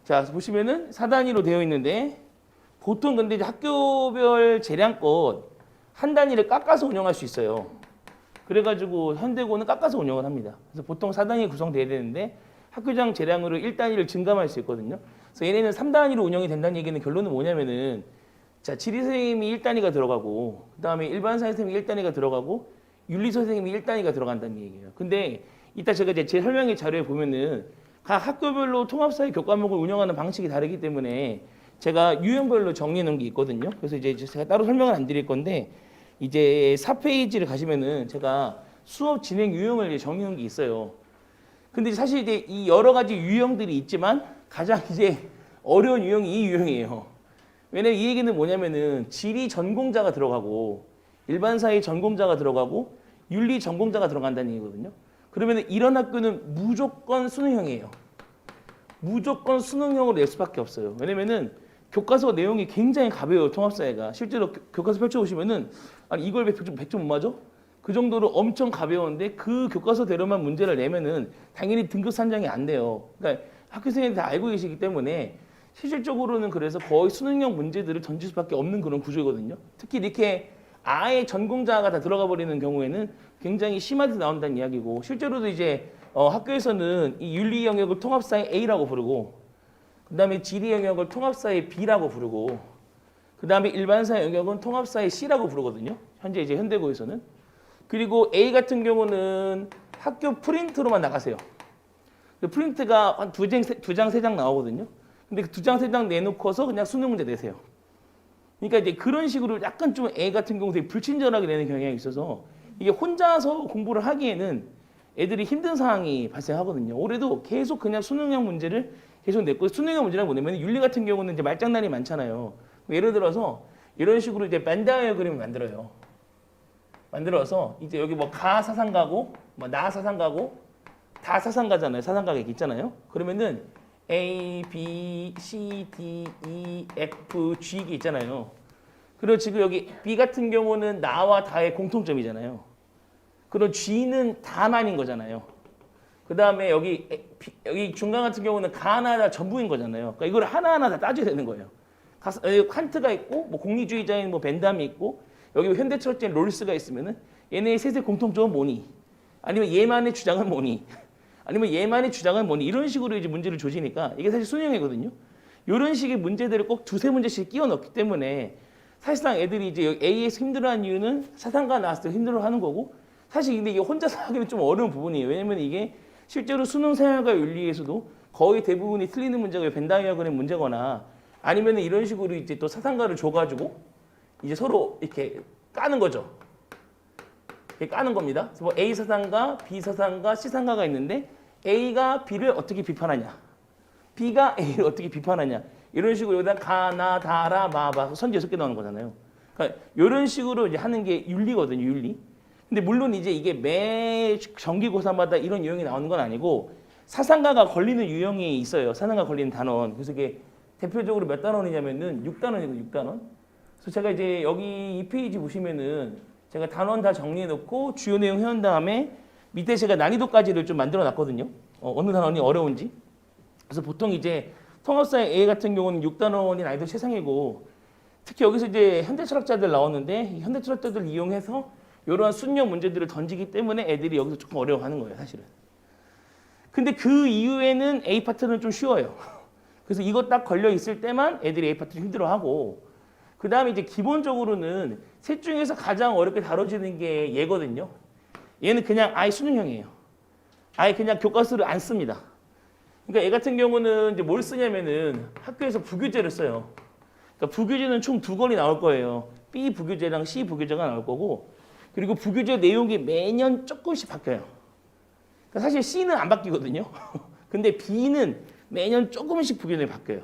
자, 보시면은 4단위로 되어 있는데 보통 근데 이제 학교별 재량껏 한 단위를 깎아서 운영할 수 있어요. 그래가지고 현대고는 깎아서 운영을 합니다. 그래서 보통 4단위 구성돼야 되는데 학교장 재량으로 1단위를 증감할 수 있거든요. 그래서 얘네는 3단위로 운영이 된다는 얘기는 결론은 뭐냐면은 자, 지리 선생님이 1단위가 들어가고 그다음에 일반사회 선생님이 1단위가 들어가고 윤리 선생님이 1단위가 들어간다는 얘기예요. 근데 이따 제가 이제 제 설명의 자료에 보면은 각 학교별로 통합사회 교과목을 운영하는 방식이 다르기 때문에 제가 유형별로 정리해 놓은 게 있거든요. 그래서 이제 제가 따로 설명을 안 드릴 건데 이제 4페이지를 가시면은 제가 수업 진행 유형을 이제 정해 놓은 게 있어요. 근데 사실 이제 이 여러 가지 유형들이 있지만 가장 이제 어려운 유형이 이 유형이에요. 왜냐면 이 얘기는 뭐냐면은 지리 전공자가 들어가고 일반사회 전공자가 들어가고 윤리 전공자가 들어간다는 얘기거든요. 그러면 이런 학교는 무조건 수능형이에요. 무조건 수능형으로 낼 수밖에 없어요. 왜냐면은 교과서 내용이 굉장히 가벼워요. 통합사회가. 실제로 교과서 펼쳐보시면은 아니 이걸 100점 못 맞아? 그 정도로 엄청 가벼운데 그 교과서대로만 문제를 내면은 당연히 등급 산정이 안 돼요. 그러니까 학교 선생님이 다 알고 계시기 때문에 실질적으로는 그래서 거의 수능형 문제들을 던질 수밖에 없는 그런 구조거든요. 특히 이렇게 아예 전공자가 다 들어가 버리는 경우에는 굉장히 심하게 나온다는 이야기고 실제로도 이제 학교에서는 이 윤리 영역을 통합사회 A라고 부르고 그 다음에 지리 영역을 통합사회 B라고 부르고 그 다음에 일반사회 영역은 통합사회 C라고 부르거든요. 현재 이제 현대고에서는. 그리고 A 같은 경우는 학교 프린트로만 나가세요. 프린트가 한 두 장, 세 장 나오거든요. 근데 그 두 장, 세 장 내놓고서 그냥 수능 문제 내세요. 그러니까 이제 그런 식으로 약간 좀 A 같은 경우 되게 불친절하게 내는 경향이 있어서 이게 혼자서 공부를 하기에는 애들이 힘든 상황이 발생하거든요. 올해도 계속 그냥 수능형 문제를 계속 냈고 수능형 문제란 뭐냐면 윤리 같은 경우는 이제 말장난이 많잖아요. 예를 들어서 이런 식으로 이제 반다이어그램을 만들어요. 만들어서 이제 여기 뭐 가 사상가고 뭐 나 사상가고 다 사상가잖아요. 사상가가 있잖아요. 그러면은 A, B, C, D, E, F, G 이게 있잖아요. 그리고 지금 여기 B 같은 경우는 나와 다의 공통점이잖아요. 그리고 G는 다만인 거잖아요. 그 다음에 여기 중간 같은 경우는 가 하나 다 전부인 거잖아요. 그러니까 이걸 하나하나 다 따져야 되는 거예요. 여기 칸트가 있고 뭐 공리주의자인 뭐 벤담이 있고 여기 현대 철학자인 롤스가 있으면은 얘네의 셋의 공통점은 뭐니? 아니면 얘만의 주장은 뭐니? 아니면 얘만의 주장은 뭐니? 이런 식으로 이제 문제를 조지니까 이게 사실 수능이거든요. 이런 식의 문제들을 꼭 두세 문제씩 끼워 넣기 때문에 사실상 애들이 이제 A에서 힘들어하는 이유는 사상가 나왔을 때 힘들어하는 거고 사실 근데 이게 혼자서 하기는 좀 어려운 부분이에요. 왜냐면 이게 실제로 수능 생활과 윤리에서도 거의 대부분이 틀리는 문제가 벤다이어그램 문제거나 아니면 이런 식으로 이제 또 사상가를 줘가지고 이제 서로 이렇게 까는 거죠. 이렇게 까는 겁니다. 그래서 뭐 A 사상가, B 사상가, C 사상가가 있는데 A가 B를 어떻게 비판하냐, B가 A를 어떻게 비판하냐 이런 식으로 여기다 가나 다라 마바 선지 6개 나오는 거잖아요. 그러니까 이런 식으로 이제 하는 게 윤리거든요. 윤리. 근데 물론 이제 이게 매 정기고사마다 이런 유형이 나오는 건 아니고 사상가가 걸리는 유형이 있어요. 사상가 걸리는 단원. 그래서 이게 대표적으로 몇 단원이냐면은 6단원이고 6단원. 그래서 제가 이제 여기 2페이지 보시면은 제가 단원 다 정리해 놓고 주요 내용 해온 다음에 밑에 제가 난이도까지를 좀 만들어 놨거든요. 어느 단원이 어려운지. 그래서 보통 이제 통합사회 A 같은 경우는 6단원이 난이도 최상이고 특히 여기서 이제 현대 철학자들 나오는데 현대 철학자들 이용해서 이러한 수능형 문제들을 던지기 때문에 애들이 여기서 조금 어려워하는 거예요, 사실은. 근데 그 이후에는 A 파트는 좀 쉬워요. 그래서 이거 딱 걸려 있을 때만 애들이 A 파트를 힘들어하고 그 다음에 이제 기본적으로는 셋 중에서 가장 어렵게 다뤄지는 게 얘거든요. 얘는 그냥 아예 수능형이에요. 아예 그냥 교과서를 안 씁니다. 그러니까 얘 같은 경우는 이제 뭘 쓰냐면은 학교에서 부교재를 써요. 그러니까 부교재는 총 2권이 나올 거예요. B 부교재랑 C 부교재가 나올 거고 그리고 부교재 내용이 매년 조금씩 바뀌어요. 그러니까 사실 C는 안 바뀌거든요. 근데 B는 매년 조금씩 부교재가 바뀌어요.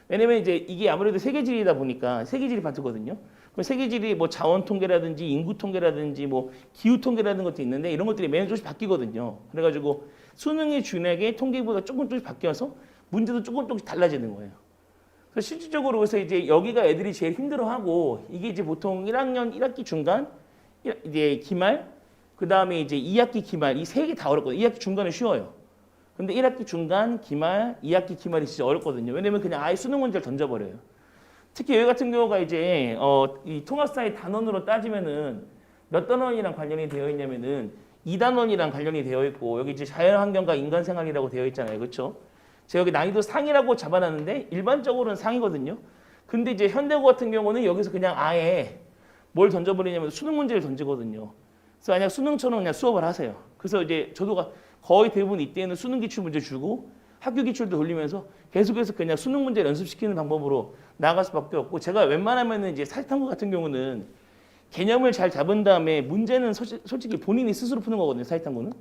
왜냐면 이제 이게 아무래도 세계지리다 보니까 세계지리 파트거든요. 그럼 세계지리 뭐 자원 통계라든지 인구 통계라든지 뭐 기후 통계라는 것도 있는데 이런 것들이 매년 조금씩 바뀌거든요. 그래가지고 수능의 준액의 통계보다 조금씩 바뀌어서 문제도 조금씩 달라지는 거예요. 그래서 실질적으로 그래서 이제 여기가 애들이 제일 힘들어하고 이게 이제 보통 1학년 1학기 중간 이제 기말 그 다음에 이제 2학기 기말 이 3개 다 어렵거든요. 2학기 중간에 쉬워요. 근데 1학기 중간, 기말, 2학기 기말이 진짜 어렵거든요. 왜냐면 그냥 아예 수능 문제를 던져버려요. 특히 여기 같은 경우가 이제 이 통합사회 단원으로 따지면은 몇 단원이랑 관련이 되어 있냐면은 2단원이랑 관련이 되어 있고 여기 이제 자연환경과 인간생활이라고 되어 있잖아요. 그렇죠? 제가 여기 난이도 상이라고 잡아놨는데 일반적으로는 상이거든요. 근데 이제 현대고 같은 경우는 여기서 그냥 아예 뭘 던져버리냐면 수능 문제를 던지거든요. 그래서 만약 수능처럼 그냥 수업을 하세요. 그래서 이제 저도 거의 대부분 이때는 수능 기출 문제 주고 학교 기출도 돌리면서 계속해서 그냥 수능 문제 연습시키는 방법으로 나아갈 수밖에 없고 제가 웬만하면 이제 사회탐구 같은 경우는 개념을 잘 잡은 다음에 문제는 솔직히 본인이 스스로 푸는 거거든요. 사회탐구는.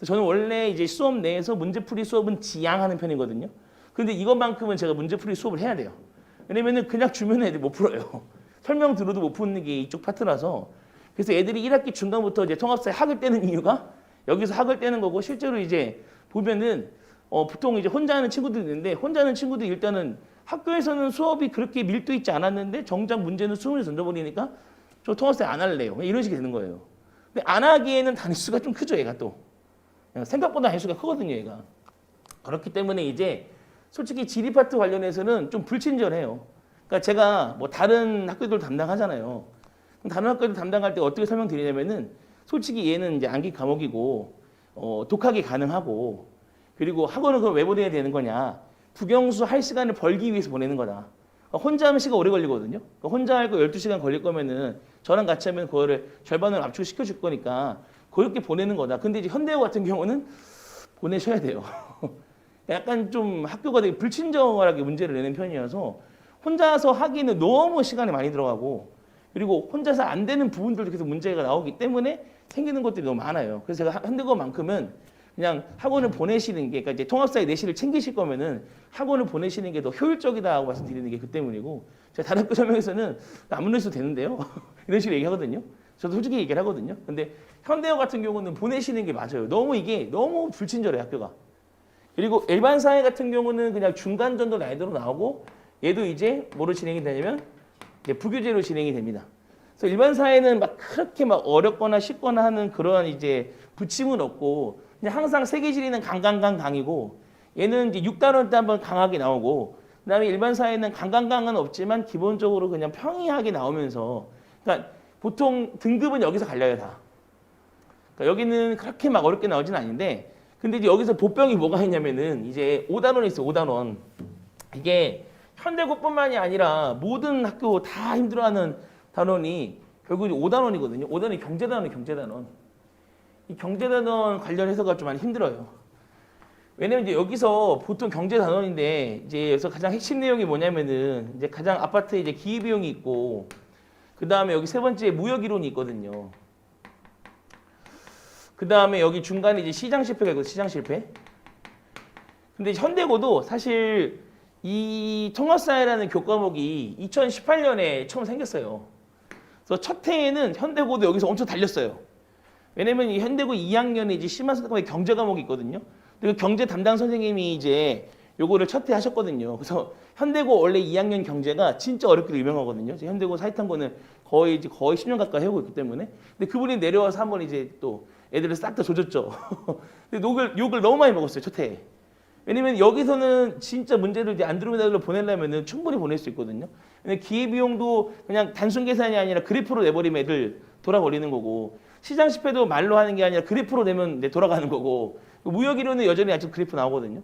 저는 원래 이제 수업 내에서 문제풀이 수업은 지양하는 편이거든요. 근데 이것만큼은 제가 문제풀이 수업을 해야 돼요. 왜냐면은 그냥 주면 애들 못 풀어요. 설명 들어도 못 푸는 게 이쪽 파트라서. 그래서 애들이 1학기 중간부터 이제 통합사회 학을 떼는 이유가 여기서 학을 떼는 거고 실제로 이제 보면은 보통 이제 혼자 하는 친구들이 있는데 혼자 하는 친구들이 일단은 학교에서는 수업이 그렇게 밀도 있지 않았는데 정작 문제는 수능을 던져버리니까 저 통합사회 안 할래요. 이런 식이 되는 거예요. 근데 안 하기에는 단위수가 좀 크죠, 얘가 또. 생각보다 단위수가 크거든요, 얘가. 그렇기 때문에 이제 솔직히 지리 파트 관련해서는 좀 불친절해요. 그러니까 제가 뭐 다른 학교들 담당하잖아요. 다른 학교들 담당할 때 어떻게 설명드리냐면은 솔직히 얘는 이제 암기 과목이고 독학이 가능하고 그리고 학원을 그럼 왜 보내야 되는 거냐. 국영수 할 시간을 벌기 위해서 보내는 거다. 혼자 하면 시간 오래 걸리거든요. 혼자 할 거 12시간 걸릴 거면은 저랑 같이 하면 그거를 절반을 압축시켜 줄 거니까 그렇게 보내는 거다. 근데 이제 현대고 같은 경우는 보내셔야 돼요. 약간 좀 학교가 되게 불친절하게 문제를 내는 편이어서 혼자서 하기는 너무 시간이 많이 들어가고 그리고 혼자서 안 되는 부분들도 계속 문제가 나오기 때문에 생기는 것들이 너무 많아요. 그래서 제가 현대고만큼은 그냥 학원을 보내시는 게, 그러니까 이제 통합사회 내신을 챙기실 거면은 학원을 보내시는 게 더 효율적이다고 말씀드리는 게 그 때문이고, 제가 다른 학교 설명에서는 안 보내셔도 되는데요. 이런 식으로 얘기하거든요. 저도 솔직히 얘기를 하거든요. 근데 현대고 같은 경우는 보내시는 게 맞아요. 이게 너무 불친절해, 학교가. 그리고 일반 사회 같은 경우는 그냥 중간 정도 난이도로 나오고, 얘도 이제 뭐로 진행이 되냐면, 이제 부교재로 진행이 됩니다. 그래서 일반 사회는 막 그렇게 막 어렵거나 쉽거나 하는 그런 이제 부침은 없고, 그냥 항상 세계지리는 강이고 얘는 이제 6단원 때 한번 강하게 나오고 그다음에 일반 사회는 강은 없지만 기본적으로 그냥 평이하게 나오면서 그러니까 보통 등급은 여기서 갈려요 다. 그러니까 여기는 그렇게 막 어렵게 나오진 않는데 근데 이제 여기서 보병이 뭐가 있냐면은 이제 5단원이 있어요. 5단원. 이게 현대고뿐만이 아니라 모든 학교 다 힘들어하는 단원이 결국 5단원이거든요. 5단원이 경제단원. 이 경제단원 관련해서가 좀 많이 힘들어요. 왜냐면 이제 여기서 보통 경제단원인데 이제 여기서 가장 핵심 내용이 뭐냐면은 이제 가장 아파트에 이제 기회비용이 있고 그 다음에 여기 세 번째 무역이론이 있거든요. 그 다음에 여기 중간에 이제 시장 실패가 있고 시장 실패. 근데 현대고도 사실 이 통합사회라는 교과목이 2018년에 처음 생겼어요. 그래서 첫 해에는 현대고도 여기서 엄청 달렸어요. 왜냐면 이 현대고 2학년에 이제 심한 선택과목 경제 과목이 있거든요. 그리고 경제 담당 선생님이 이제 요거를 첫 해 하셨거든요. 그래서 현대고 원래 2학년 경제가 진짜 어렵기로 유명하거든요. 현대고 사회탐구는 거의 10년 가까이 해오고 있기 때문에. 근데 그분이 내려와서 한번 이제 또 애들을 싹 다 조졌죠. 근데 욕을 너무 많이 먹었어요, 첫 해에. 왜냐면 여기서는 진짜 문제를 이제 안드로메다로 보내려면은 충분히 보낼 수 있거든요. 근데 기회비용도 그냥 단순 계산이 아니라 그래프로 내버리면 애들 돌아버리는 거고, 시장 실패도 말로 하는 게 아니라 그래프로 내면 돌아가는 거고, 무역이론은 여전히 아직 그래프 나오거든요.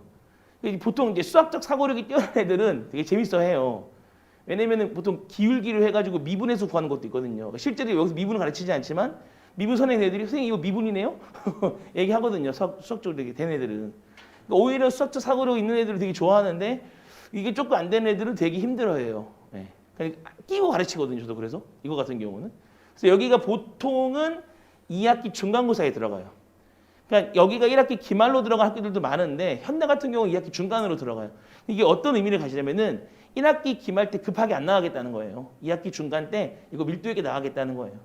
보통 이제 수학적 사고력이 뛰어난 애들은 되게 재밌어 해요. 왜냐면은 보통 기울기로 해가지고 미분해서 구하는 것도 있거든요. 실제로 여기서 미분을 가르치지 않지만 미분 선행 애들이 선생님 이거 미분이네요? 얘기하거든요. 수학적으로 되게 된 애들은. 그러니까 오히려 수학적 사고력 있는 애들을 되게 좋아하는데 이게 조금 안 되는 애들은 되게 힘들어해요. 네. 그러니까 끼고 가르치거든요. 저도 그래서 이거 같은 경우는. 그래서 여기가 보통은 2학기 중간고사에 들어가요. 그러니까 여기가 1학기 기말로 들어간 학교들도 많은데 현대 같은 경우는 2학기 중간으로 들어가요. 이게 어떤 의미를 가지냐면은 1학기 기말 때 급하게 안 나가겠다는 거예요. 2학기 중간 때 이거 밀도 있게 나가겠다는 거예요.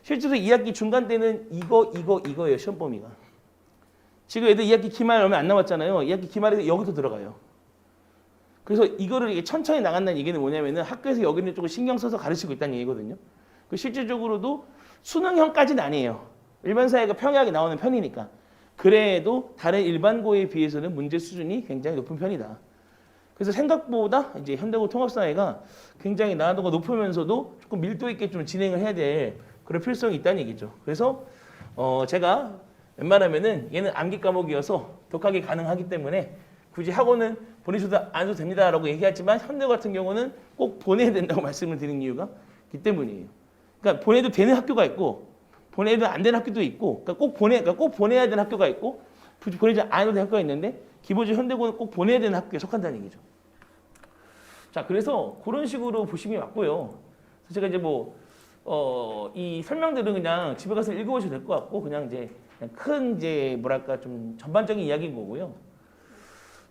실제로 2학기 중간 때는 이거예요. 시험 범위가. 지금 애들 2학기 기말 얼마 안 남았잖아요. 2학기 기말에서 여기서 들어가요. 그래서 이거를 이게 천천히 나간다는 얘기는 뭐냐면은 학교에서 여기는 조금 신경 써서 가르치고 있다는 얘기거든요. 그 실질적으로도 수능형까지는 아니에요. 일반 사회가 평이하게 나오는 편이니까. 그래도 다른 일반고에 비해서는 문제 수준이 굉장히 높은 편이다. 그래서 생각보다 이제 현대고 통합사회가 굉장히 난이도가 높으면서도 조금 밀도 있게 좀 진행을 해야 될 그런 필요성이 있다는 얘기죠. 그래서 제가 웬만하면은 얘는 암기 과목이어서 독학이 가능하기 때문에 굳이 학원은 보내셔도 안 해도 됩니다라고 얘기하지만 현대 같은 경우는 꼭 보내야 된다고 말씀을 드린 이유가 이 때문이에요. 그러니까 보내도 되는 학교가 있고 보내도 안 되는 학교도 있고 그러니까 꼭 보내야 되는 학교가 있고 보내지 않아도 되는 학교가 있는데 기본적으로 현대고는 꼭 보내야 되는 학교에 속한다는 얘기죠. 자, 그래서 그런 식으로 보시면 맞고요. 그래서 제가 이제 이 설명들은 그냥 집에 가서 읽어보셔도 될 것 같고 그냥 이제 큰 이제 뭐랄까 좀 전반적인 이야기인 거고요.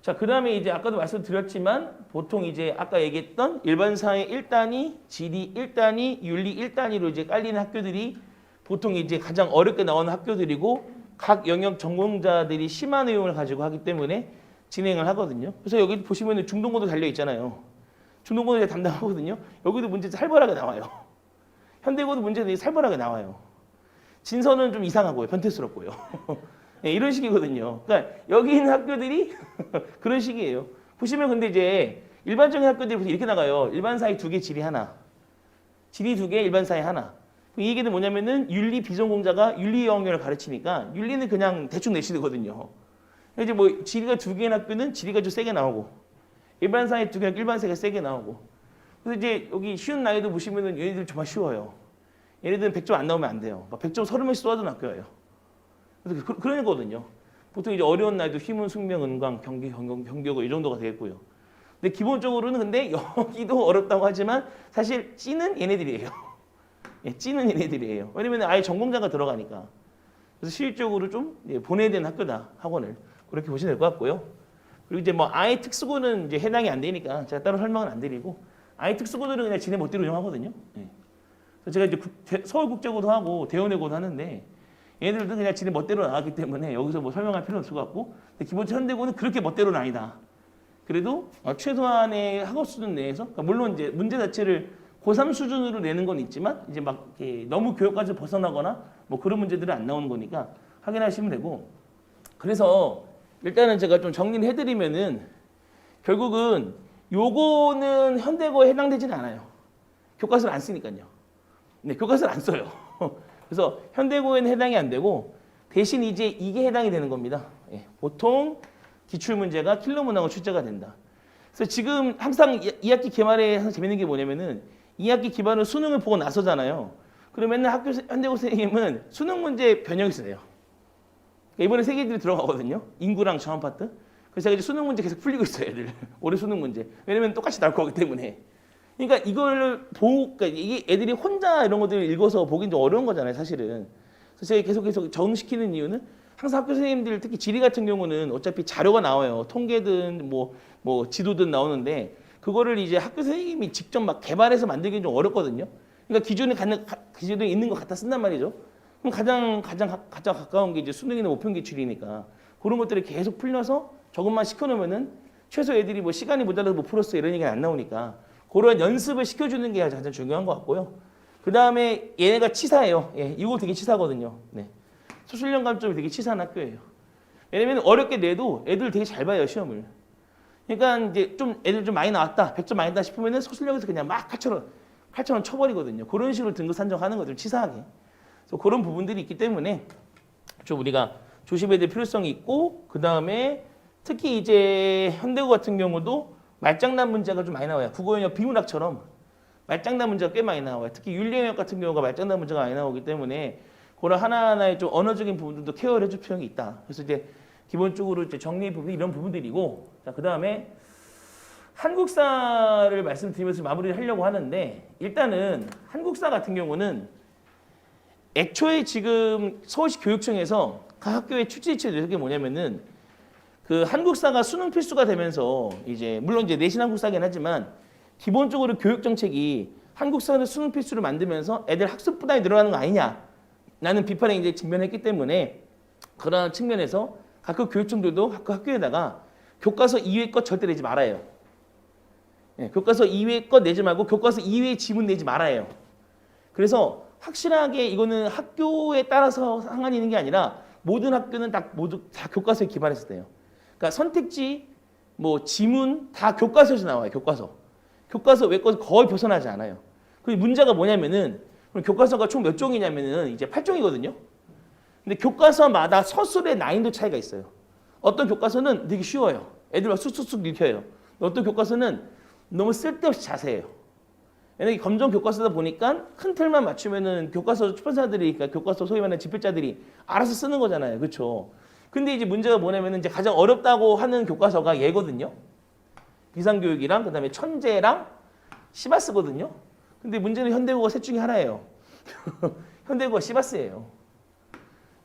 자, 그 다음에 이제 아까도 말씀드렸지만 보통 이제 아까 얘기했던 일반사회 1단위, 지리 1단위, 윤리 1단위로 이제 깔리는 학교들이 보통 이제 가장 어렵게 나오는 학교들이고 각 영역 전공자들이 심한 내용을 가지고 하기 때문에 진행을 하거든요. 그래서 여기 보시면 중동고도 달려 있잖아요. 중동고도 제가 담당하거든요. 여기도 문제 살벌하게 나와요. 현대고도 문제가 되게 살벌하게 나와요. 진서는 좀 이상하고요. 변태스럽고요. 네, 이런 식이거든요. 그러니까 여기 있는 학교들이 그런 식이에요. 보시면 근데 이제 일반적인 학교들이 이렇게 나가요. 일반사회 2개, 지리 하나. 지리 2개, 일반사회 하나. 이 얘기는 뭐냐면은 윤리 비전공자가 윤리 영역을 가르치니까 윤리는 그냥 대충 내시거든요. 이제 지리가 2개인 학교는 지리가 좀 세게 나오고 일반사회 2개, 일반사회가 세게 나오고. 그래서 이제 여기 쉬운 나이도 보시면은 얘네들 정말 쉬워요. 얘네들은 100점 안 나오면 안 돼요. 100점 30명씩 쏘아둔 학교예요. 그래서 그런 거거든요. 보통 이제 어려운 나이도 희문, 숙명, 은광, 경기고 이 정도가 되겠고요. 근데 기본적으로는 근데 여기도 어렵다고 하지만 사실 C는 얘네들이에요. 예, C는 얘네들이에요. 왜냐면 아예 전공자가 들어가니까. 그래서 실질적으로 좀 보내야 되는 학교다, 학원을. 그렇게 보시면 될 것 같고요. 그리고 이제 아예 특수고는 이제 해당이 안 되니까 제가 따로 설명은 안 드리고 아예 특수고들은 그냥 지네 멋대로 운영하거든요. 예. 그래서 제가 이제 서울국제고도 하고 대원외고도 하는데 얘네들도 그냥 지네 멋대로 나왔기 때문에 여기서 설명할 필요는 없을 것 같고 근데 기본적으로 현대고는 그렇게 멋대로는 아니다. 그래도 최소한의 학업 수준 내에서 그러니까 물론 이제 문제 자체를 고3 수준으로 내는 건 있지만 이제 너무 교육까지 벗어나거나 그런 문제들은 안 나오는 거니까 확인하시면 되고 그래서 일단은 제가 좀 정리를 해드리면은 결국은 요거는 현대고에 해당되지는 않아요. 교과서를 안 쓰니까요. 네, 교과서를 안 써요. 그래서 현대고에는 해당이 안 되고 대신 이제 이게 해당이 되는 겁니다. 예, 보통 기출문제가 킬러문항으로 출제가 된다. 그래서 지금 항상 2학기 기말에 항상 재밌는 게 뭐냐면은 2학기 기말은 수능을 보고 나서잖아요. 그러면 맨날 현대고 선생님은 수능 문제 변형이 써요. 그러니까 이번에 3개들이 들어가거든요. 인구랑 정한 파트. 그래서 제가 이제 수능 문제 계속 풀리고 있어요, 애들. 올해 수능 문제. 왜냐면 똑같이 나올 거기 때문에. 그러니까 이걸 그러니까 이게 애들이 혼자 이런 것들을 읽어서 보긴 좀 어려운 거잖아요, 사실은. 그래서 제가 계속 적응시키는 이유는 항상 학교 선생님들 특히 지리 같은 경우는 어차피 자료가 나와요. 통계든 지도든 나오는데 그거를 이제 학교 선생님이 직접 막 개발해서 만들기는 좀 어렵거든요. 그러니까 기준에 있는 거 갖다 쓴단 말이죠. 그럼 가장 가까운 게 이제 수능이나 모평 기출이니까 그런 것들을 계속 풀려서 저것만 시켜놓으면은 최소 애들이 시간이 모자라서 못 풀었어 이런 얘기는 안 나오니까 그런 연습을 시켜주는 게 가장 중요한 것 같고요. 그 다음에 얘네가 치사해요. 예, 이거 되게 치사거든요. 네. 소술련 감점이 되게 치사한 학교예요. 왜냐면 어렵게 내도 애들 되게 잘 봐요, 시험을. 그러니까 이제 좀 애들 좀 많이 나왔다, 100점 많이 나왔다 싶으면은 소술력에서 그냥 막 칼처럼 쳐버리거든요. 그런 식으로 등급 산정하는 것들 치사하게. 그래서 그런 부분들이 있기 때문에 좀 우리가 조심해야 될 필요성이 있고 그 다음에 특히 이제 현대고 같은 경우도 말장난 문제가 좀 많이 나와요. 국어영역 비문학처럼 말장난 문제가 꽤 많이 나와요. 특히 윤리영역 같은 경우가 말장난 문제가 많이 나오기 때문에 그런 하나하나의 좀 언어적인 부분들도 케어를 해줄 필요가 있다. 그래서 이제 기본적으로 이제 정리 부분 이런 부분들이고 자, 그 다음에 한국사를 말씀드리면서 마무리를 하려고 하는데 일단은 한국사 같은 경우는 애초에 지금 서울시 교육청에서 각 학교의 출제지침이 되는 게 뭐냐면은 그 한국사가 수능 필수가 되면서 이제 물론 이제 내신 한국사긴 하지만 기본적으로 교육 정책이 한국사를 수능 필수로 만들면서 애들 학습 부담이 늘어나는 거 아니냐라는 비판에 이제 직면했기 때문에 그러한 측면에서 각급 교육청들도 각 학교에다가 교과서 이외의 것 절대 내지 말아요. 예, 교과서 이외의 것 내지 말고 교과서 이외의 지문 내지 말아요. 그래서 확실하게 이거는 학교에 따라서 상관이 있는 게 아니라 모든 학교는 모두 다 교과서에 기반해서 돼요. 그러니까 선택지, 뭐 지문 다 교과서에서 나와요. 교과서 외과에서 거의 벗어나지 않아요. 그 문제가 뭐냐면은 교과서가 총 몇 종이냐면은 이제 8종이거든요. 근데 교과서마다 서술의 난이도 차이가 있어요. 어떤 교과서는 되게 쉬워요. 애들 막 쑥쑥쑥 읽혀요. 어떤 교과서는 너무 쓸데없이 자세해요. 왜냐면 검정 교과서다 보니까 큰 틀만 맞추면은 교과서 출판사들이, 그러니까 교과서 소위 말하는 집필자들이 알아서 쓰는 거잖아요. 그렇죠? 근데 이제 문제가 뭐냐면은 이제 가장 어렵다고 하는 교과서가 얘거든요. 비상교육이랑 그다음에 천재랑 시바스거든요. 근데 문제는 현대국어 셋 중에 하나예요. 현대국어 시바스예요.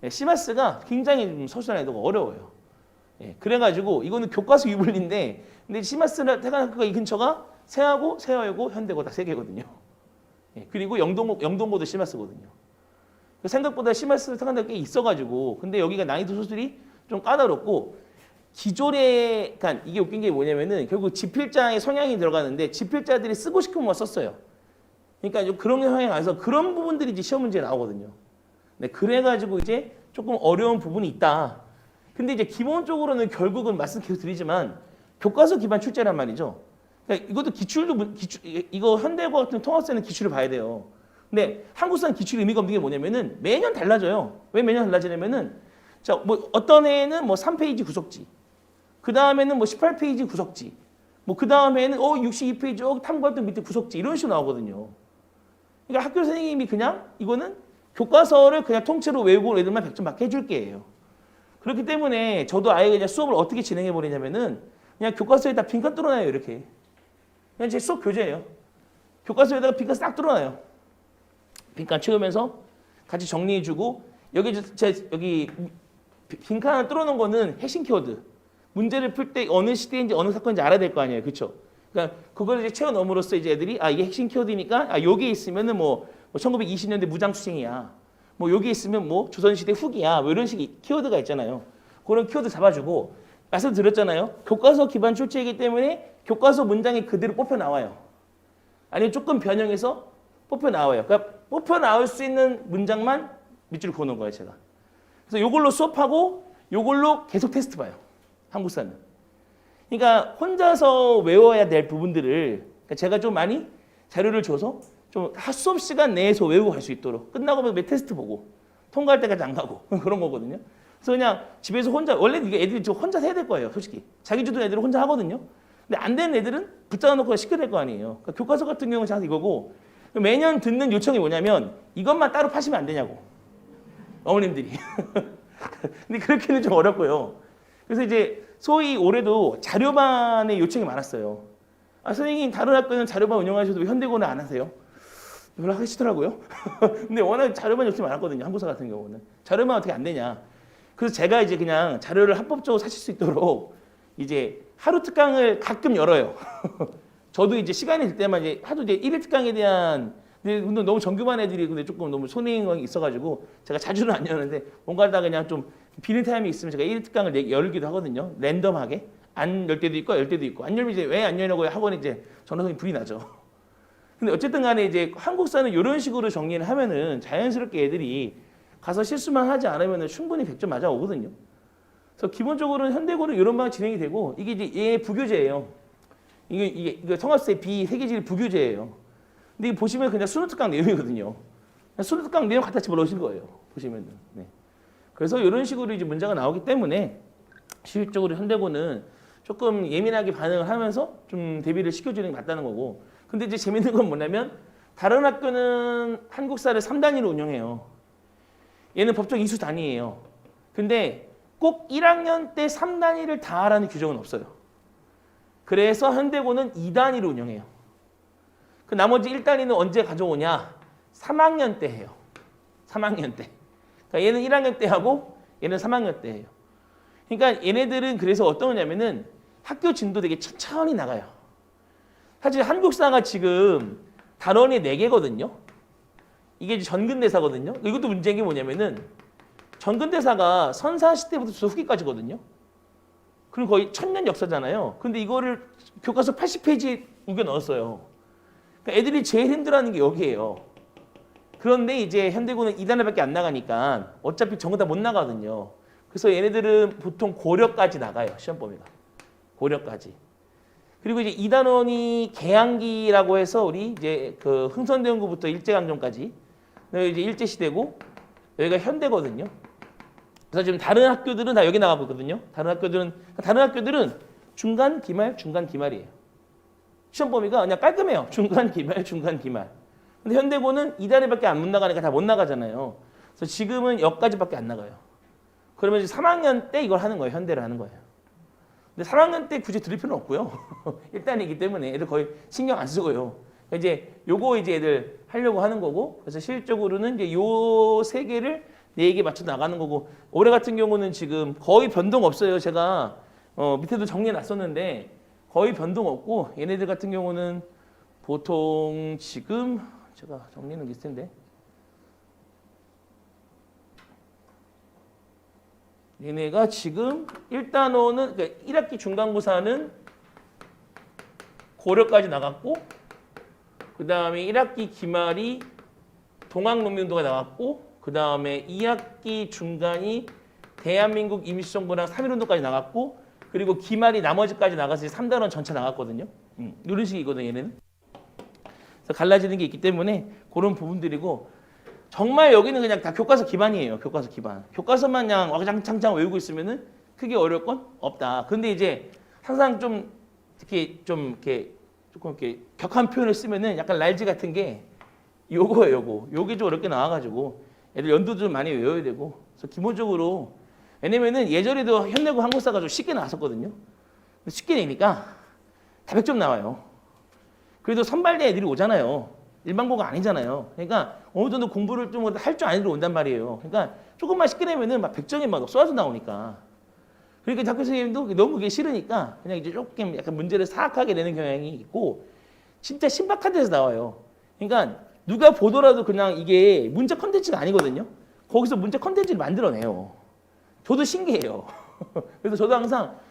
네, 시바스가 굉장히 서술 난이도가 어려워요. 예, 그래가지고 이거는 교과서 유불리인데, 근데 시바스를 태관학교가 이 근처가 세하고 세어여고 현대고 다 세 개거든요. 예, 그리고 영동고도 시바스거든요. 생각보다 시바스 태관학교가 꽤 있어가지고, 근데 여기가 난이도 서술이 좀 까다롭고, 기존에, 그러니까 이게 웃긴 게 뭐냐면은 결국 집필자의 성향이 들어가는데 집필자들이 쓰고 싶은 거 썼어요. 그러니까 그런 성향이 나서 그런 부분들이 이제 시험 문제에 나오거든요. 네, 그래가지고 이제 조금 어려운 부분이 있다. 근데 이제 기본적으로는 결국은 말씀 계속 드리지만 교과서 기반 출제란 말이죠. 그러니까 이것도 이거 현대과 같은 통합세는 기출을 봐야 돼요. 근데 한국사는 기출의 의미가 없는 게 뭐냐면은 매년 달라져요. 왜 매년 달라지냐면은 자, 뭐 어떤 해에는 뭐 3페이지 구속지, 그 다음에는 뭐 18페이지 구속지, 뭐 그 다음에는 62페이지 탐구활동 밑에 구속지 이런 식으로 나오거든요. 그러니까 학교 선생님이 그냥 이거는 교과서를 그냥 통째로 외우고 애들만 100점 맞게 해줄게요. 그렇기 때문에 저도 아예 그냥 수업을 어떻게 진행해 버리냐면은 그냥 교과서에다 빈칸 뚫어놔요. 이렇게. 그냥 제 수업 교재예요. 교과서에다가 빈칸 싹 뚫어놔요. 빈칸 채우면서 같이 정리해주고, 여기 빈칸을 뚫어놓은 거는 핵심 키워드. 문제를 풀 때 어느 시대인지 어느 사건인지 알아야 될 거 아니에요. 그렇죠? 그러니까 그걸 이제 채워 넣음으로써 이제 애들이 이게 핵심 키워드니까 여기에 있으면은 뭐 1920년대 무장투쟁이야. 뭐 여기 있으면 뭐 조선시대 후기야. 뭐 이런 식의 키워드가 있잖아요. 그런 키워드 잡아주고, 말씀드렸잖아요. 교과서 기반 출제이기 때문에 교과서 문장이 그대로 뽑혀 나와요. 아니면 조금 변형해서 뽑혀 나와요. 그러니까 뽑혀 나올 수 있는 문장만 밑줄 그어놓은 거예요, 제가. 그래서 이걸로 수업하고 이걸로 계속 테스트 봐요. 한국사는. 그러니까 혼자서 외워야 될 부분들을 제가 좀 많이 자료를 줘서 좀 수업 시간 내에서 외우고 갈 수 있도록, 끝나고 매 테스트 보고 통과할 때까지 안 가고 그런 거거든요. 그래서 그냥 집에서 혼자, 원래 이게 애들이 좀 혼자 해야 될 거예요, 솔직히. 자기 주도 애들은 혼자 하거든요. 근데 안 되는 애들은 붙잡아 놓고 시켜야 될 거 아니에요. 그러니까 교과서 같은 경우는 잘 이거고, 매년 듣는 요청이 뭐냐면 이것만 따로 파시면 안 되냐고, 어머님들이. 근데 그렇게는 좀 어렵고요. 그래서 이제 소위 올해도 자료반의 요청이 많았어요. 선생님 다른 학교는 자료반 운영하셔도 왜 현대고는 안 하세요? 연락하시더라고요. 근데 워낙 자료반 요청이 많았거든요. 한국사 같은 경우는. 자료반 어떻게 안 되냐. 그래서 제가 이제 그냥 자료를 합법적으로 사실 수 있도록 이제 하루 특강을 가끔 열어요. 저도 이제 시간이 될 때만 이제 하도 이제 1일 특강에 대한, 근데 너무 정규반 애들이 근데 조금 너무 손해가 있어가지고 제가 자주는 안 여는데 뭔가 하다 그냥 좀 비는 타임이 있으면 제가 1일 특강을 열기도 하거든요. 랜덤하게. 안 열 때도 있고 열 때도 있고. 안 열면 이제 왜 안 열냐고 학원에 이제 전화선이 불이 나죠. 근데 어쨌든 간에 이제 한국사는 이런 식으로 정리를 하면은 자연스럽게 애들이 가서 실수만 하지 않으면 충분히 100점 맞아오거든요. 그래서 기본적으로는 현대고는 이런 방식 진행이 되고, 이게 이제 얘 부교재예요. 이게 통합세 비세계지리 부교재예요. 근데 이거 보시면 그냥 수능특강 내용이거든요. 수능특강 내용 갖다 집어넣으신 거예요. 보시면은. 네. 그래서 이런 식으로 이제 문제가 나오기 때문에 실질적으로 현대고는 조금 예민하게 반응을 하면서 좀 대비를 시켜주는 게 맞다는 거고. 근데 이제 재밌는 건 뭐냐면 다른 학교는 한국사를 3단위로 운영해요. 얘는 법적 이수 단위예요. 근데 꼭 1학년 때 3단위를 다 하라는 규정은 없어요. 그래서 현대고는 2단위로 운영해요. 그 나머지 1단위는 언제 가져오냐? 3학년 때 해요. 3학년 때. 그러니까 얘는 1학년 때 하고 얘는 3학년 때 해요. 그러니까 얘네들은 그래서 어떤 거냐면은 학교 진도 되게 천천히 나가요. 사실 한국사가 지금 단원이 4개거든요. 이게 이제 전근대사거든요. 이것도 문제인 게 뭐냐면은 전근대사가 선사시 때부터 후기까지거든요. 그럼 거의 1000년 역사잖아요. 근데 이거를 교과서 80페이지에 우겨 넣었어요. 그러니까 애들이 제일 힘들어하는 게 여기예요. 그런데 이제 현대고는 2단계밖에 안 나가니까 어차피 전부 다 못 나가거든요. 그래서 얘네들은 보통 고려까지 나가요. 시험 범위가. 고려까지. 그리고 이제 2단원이 개항기라고 해서 우리 이제 그 흥선대원구부터 일제강점까지 여기 이제 일제시대고 여기가 현대거든요. 그래서 지금 다른 학교들은 다 여기 나가고 있거든요. 다른 학교들은 중간 기말 중간 기말이에요. 시험 범위가 그냥 깔끔해요. 중간 기말 중간 기말. 근데 현대고는 2단계밖에 안 못 나가니까 다 못 나가잖아요. 그래서 지금은 여기까지밖에 안 나가요. 그러면 이제 3학년 때 이걸 하는 거예요. 현대를 하는 거예요. 근데 3학년 때 굳이 들을 필요는 없고요. 1단이기 때문에 애들 거의 신경 안 쓰고요. 이제 요거 이제 애들 하려고 하는 거고, 그래서 실질적으로는 이제 요 세 개를 4개 맞춰 나가는 거고, 올해 같은 경우는 지금 거의 변동 없어요. 제가 밑에도 정리해 놨었는데 거의 변동 없고, 얘네들 같은 경우는 보통 지금 제가 정리는 있을 텐데 얘네가 지금 1단원은 그러니까 1학기 중간고사는 고려까지 나갔고, 그 다음에 1학기 기말이 동학농민운동에 나갔고, 그 다음에 2학기 중간이 대한민국 임시정부랑 3.1운동까지 나갔고, 그리고 기말이 나머지까지 나가서 3단원 전체 나갔거든요. 이런 식이거든요, 얘네는. 그래서 갈라지는 게 있기 때문에 그런 부분들이고, 정말 여기는 그냥 다 교과서 기반이에요. 교과서 기반. 교과서만 그냥 와장창창 외우고 있으면은 크게 어려울 건 없다. 근데 이제 항상 좀 조금 이렇게 격한 표현을 쓰면은 약간 랄지 같은 게 요거예요, 요거. 요게 좀 어렵게 나와가지고 애들 연도도 좀 많이 외워야 되고. 그래서 기본적으로 왜냐면은 예전에도 현대고 한국사가 좀 쉽게 나왔었거든요. 쉽게 내니까 다 100점 나와요. 그래도 선발대 애들이 오잖아요. 일반고가 아니잖아요. 그러니까 어느 정도 공부를 좀 할 줄 아는 애들 온단 말이에요. 그러니까 조금만 쉽게 내면은 막 100점이 막 쏟아져 나오니까. 그러니까 학교 선생님도 너무 그게 싫으니까 그냥 이제 조금 약간 문제를 사악하게 내는 경향이 있고, 진짜 신박한 데서 나와요. 그러니까 누가 보더라도 그냥 이게 문제 컨텐츠가 아니거든요. 거기서 문제 컨텐츠를 만들어내요. 저도 신기해요. 그래서 저도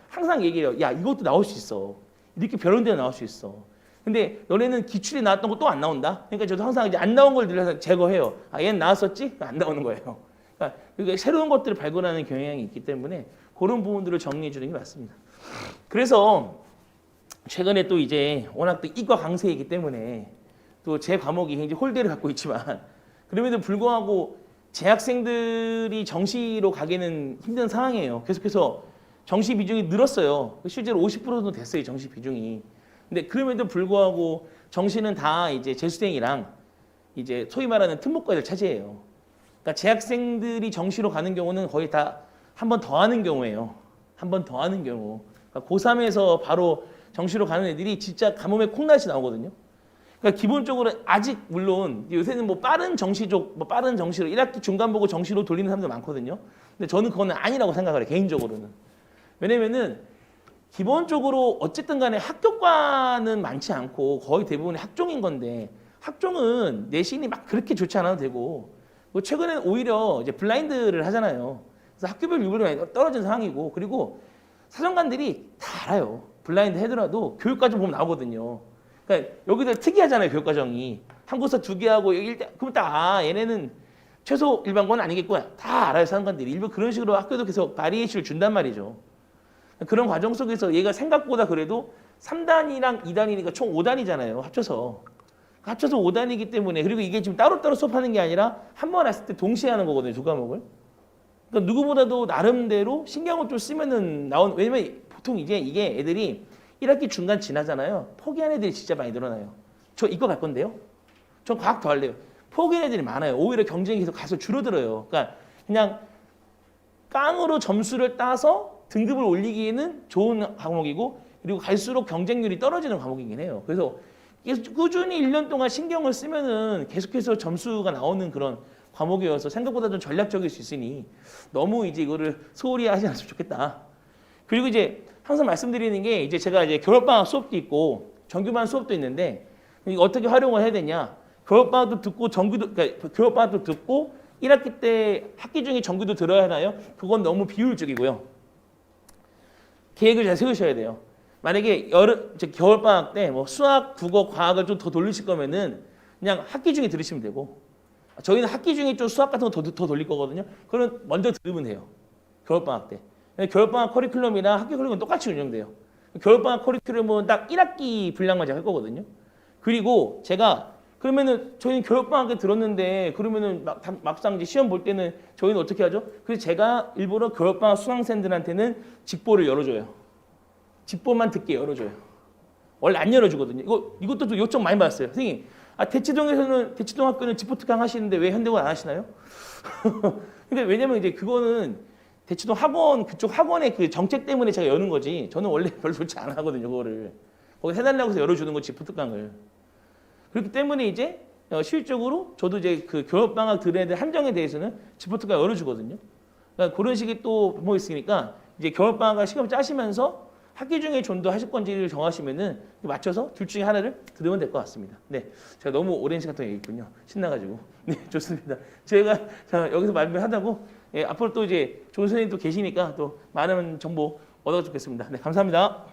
항상 얘기해요. 야, 이것도 나올 수 있어. 이렇게 변형되어 나올 수 있어. 근데 너네는 기출이 나왔던 거 또 안 나온다. 그러니까 저도 항상 이제 안 나온 걸 늘려서 제거해요. 아, 얘는 나왔었지? 안 나오는 거예요. 그러니까 새로운 것들을 발견하는 경향이 있기 때문에 그런 부분들을 정리해 주는 게 맞습니다. 그래서 최근에 또 이제 워낙 또 이과 강세이기 때문에 또 제 과목이 굉장히 홀대를 갖고 있지만, 그럼에도 불구하고 재학생들이 정시로 가기는 힘든 상황이에요. 계속해서 정시 비중이 늘었어요. 실제로 50%도 됐어요, 정시 비중이. 근데 그럼에도 불구하고 정시는 다 이제 재수생이랑 이제 소위 말하는 특목고를 차지해요. 그러니까 재학생들이 정시로 가는 경우는 거의 다 한 번 더 하는 경우예요. 한 번 더 하는 경우. 그러니까 고3에서 바로 정시로 가는 애들이 진짜 가뭄에 콩나시 나오거든요. 그러니까 기본적으로 아직 물론 요새는 뭐 빠른 정시로 1학기 중간 보고 정시로 돌리는 사람들 많거든요. 근데 저는 그거는 아니라고 생각을 해요, 개인적으로는. 왜냐면은 기본적으로 어쨌든 간에 학교과는 많지 않고 거의 대부분이 학종인 건데, 학종은 내신이 막 그렇게 좋지 않아도 되고, 최근에는 오히려 이제 블라인드를 하잖아요. 그래서 학교별 유불이 많이 떨어진 상황이고, 그리고 사정관들이 다 알아요. 블라인드 해더라도 교육과정 보면 나오거든요. 그러니까 여기들 특이하잖아요, 교육과정이. 한국사 2개 하고 그럼 딱 얘네는 최소 일반고는 아니겠구나. 다 알아요, 사정관들이. 일부 그런 식으로 학교도 계속 바리에이션을 준단 말이죠. 그런 과정 속에서 얘가 생각보다 그래도 3단이랑 2단이니까 총 5단이잖아요. 합쳐서 5단이기 때문에, 그리고 이게 지금 따로따로 수업하는 게 아니라 한 번 했을 때 동시에 하는 거거든요, 두 과목을. 그러니까 누구보다도 나름대로 신경을 좀 쓰면은 왜냐면 보통 이제 이게 애들이 1학기 중간 지나잖아요. 포기한 애들이 진짜 많이 늘어나요. 저 이거 갈 건데요? 전 과학 더 할래요. 포기한 애들이 많아요. 오히려 경쟁이 계속 가서 줄어들어요. 그러니까 그냥 깡으로 점수를 따서 등급을 올리기에는 좋은 과목이고, 그리고 갈수록 경쟁률이 떨어지는 과목이긴 해요. 그래서 계속 꾸준히 1년 동안 신경을 쓰면은 계속해서 점수가 나오는 그런 과목이어서 생각보다 좀 전략적일 수 있으니 너무 이제 이거를 소홀히 하지 않았으면 좋겠다. 그리고 이제 항상 말씀드리는 게, 이제 제가 이제 겨울방학 수업도 있고 정규반 수업도 있는데, 이거 어떻게 활용을 해야 되냐. 겨울방학도 듣고 그러니까 겨울방학도 듣고 1학기 때 학기 중에 정규도 들어야 하나요? 그건 너무 비효율적이고요. 계획을 잘 세우셔야 돼요. 만약에 겨울방학 때 뭐 수학, 국어, 과학을 좀 더 돌리실 거면은 그냥 학기 중에 들으시면 되고, 저희는 학기 중에 좀 수학 같은 거 더 돌릴 거거든요. 그럼 먼저 들으면 돼요. 겨울방학 때. 겨울방학 커리큘럼이랑 학기 커리큘럼 똑같이 운영돼요. 겨울방학 커리큘럼은 딱 1학기 분량만 제가 할 거거든요. 그리고 제가 그러면은 저희는 겨울방학에 들었는데 그러면은 막상 이제 시험 볼 때는 저희는 어떻게 하죠? 그래서 제가 일부러 겨울방학 수강생들한테는 직보를 열어줘요. 직보만 듣게 열어줘요. 원래 안 열어주거든요. 이것도 요청 많이 받았어요. 선생님, 대치동 학교는 직보 특강 하시는데 왜 현대고 안 하시나요? 그러니까 왜냐면 이제 그거는 대치동 학원 그쪽 학원의 그 정책 때문에 제가 여는 거지. 저는 원래 별로 좋지 않아 하거든요. 그거를 거기 해달라고 해서 열어주는 거 직보 특강을. 그렇기 때문에 이제 실질적으로 저도 이제 그 겨울방학 들어야 될 한정에 대해서는 직보 특강 열어주거든요. 그러니까 그런 식의 또 뭐 있으니까 이제 겨울방학 시간을 짜시면서 학기 중에 전도 하실 건지를 정하시면은 맞춰서 둘 중에 하나를 들으면 될 것 같습니다. 네, 제가 너무 오랜 시간 동안 얘기했군요. 신나가지고. 네, 좋습니다. 제가 자, 여기서 마무리하다고 예, 앞으로 또 이제 좋은 선생님도 계시니까 또 많은 정보 얻어주겠습니다. 네, 감사합니다.